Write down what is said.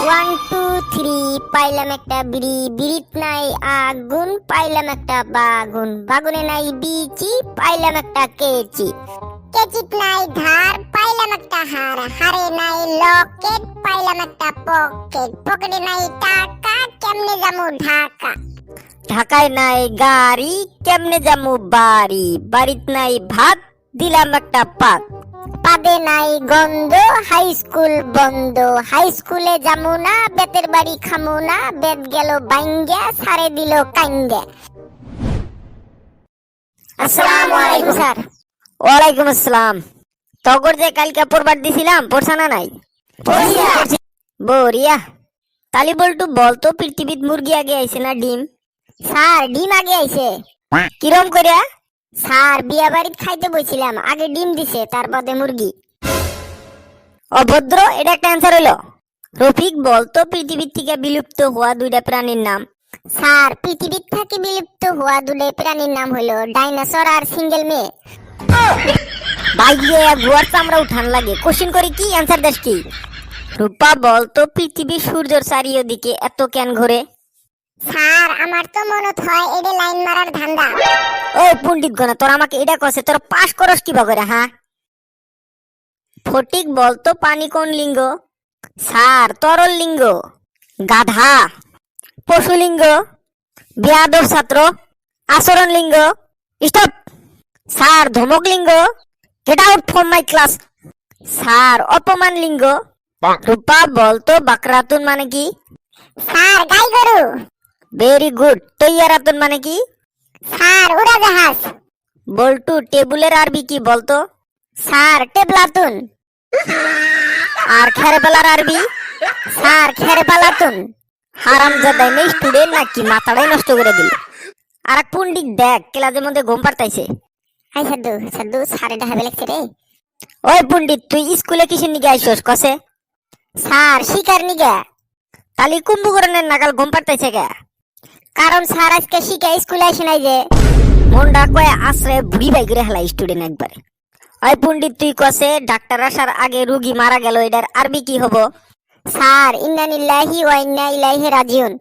One two three পাইলাম একটা বিড়ি, বিড়িত নাই আগুন, পাইলাম একটা বাগুন, বাগুনে নাই বিচি, পাইলাম একটা কেচি, কেচিত নাই ধার, পাইলাম একটা হার, হারে নাই লকেট, পাইলাম একটা পকেট, পকেটে নাই টাকা, কেমনে যামু ঢাকা, ঢাকায় নাই গাড়ি, কেমনে যামু বাড়ি, বাড়িত নাই ভাত, দিলাম একটা পাত, পাদে নাই গন্ধ, হাই স্কুল বন্ধ, হাই স্কুলে যামু না, বেতের বাড়ি খামু না, বেত গেল বাইঙ্গা, সারে দিল কাইঙ্গা। আসসালামু আলাইকুম স্যার। ওয়ালাইকুম আসসালাম। তগর যে কালকে পড়বার দিছিলাম পড়ছা না নাই? পড়ছি। বরিয়া। তালি বলটু বলতো পৃথিবীত মুরগি আগে আইছে না ডিম? স্যার ডিম আগে আইছে। কিরম করিয়া? স্যার বিয়া বাড়িতে খাইতে বইছিলাম, আগে ডিম দিছে তার বাদে মুরগি। অভদ্র, এটা একটা অ্যান্সার হইলো। রফিক বলতো পৃথিবীর থেকে বিলুপ্ত হওয়া দুইটা প্রাণীর নাম। স্যার পৃথিবীর থেকে বিলুপ্ত হওয়া দুটো প্রাণীর নাম হলো ডাইনোসর আর সিঙ্গেল মেয়ে। বাইরে গুয়ার চামড়া উঠান লাগে, কোশ্চেন করে কি অ্যান্সার দেশ কি? রূপা বলতো পৃথিবী সূর্যের চারিদিকে এত কেন ঘোরে? স্যার আমার তো মনে হয় এটা লাইন মারার ধান্দা। ও পণ্ডিত গনা, তোর আমাকে এটা কছে, তোর পাস করস কিবা করে? হ্যাঁ। ফটিক বলতো পানি কোন লিঙ্গ? স্যার তরল লিঙ্গ। গাধা। পশু লিঙ্গ। বেয়াদব ছাত্র। আচরণ লিঙ্গ। স্টপ। স্যার ধমক লিঙ্গ। Get out from my class. Sir অপমান লিঙ্গ। রূপা বলতো বাকরাতুন মানে কি? স্যার গাই গরু। Very good. তৈয়ারাতুন মানে কি? স্যার উড়াজাহাজ। বল্টু টেবুলের আরবি কি বলতো? স্যার টেবলাতুন। আর খেরবেলার আরবি? স্যার খেরবালাতুন। হারামজাদা নেই স্টুডেন্ট নাকি মাথাটাই নষ্ট করে দিল। আর এক পণ্ডিত দেখ ক্লাসের মধ্যে ঘুম পাড়তাইছে। হাই সাদু সাদু স্যারে ডাহাবে লাগছে রে। ওই পণ্ডিত তুই স্কুলে কিসের নিগে আইসস কসে? স্যার শিকার নিগা। তালি কুম্ভকরণের নাগাল ঘুম পাড়তাইছে কে? কারণ স্যার আজকে শিখা স্কুলে আসে নাই যে। মনটা কয়ে আশ্রয়ে বুড়ি বাই করে হেলা স্টুডেন্ট একবারে। ওই পণ্ডিত তুই কসে ডাক্তার আসার আগে রুগী মারা গেল, এটার আরবি কি হবো? স্যার ইন্না লিল্লাহি ওয়া ইন্না ইলাইহি রাজিউন।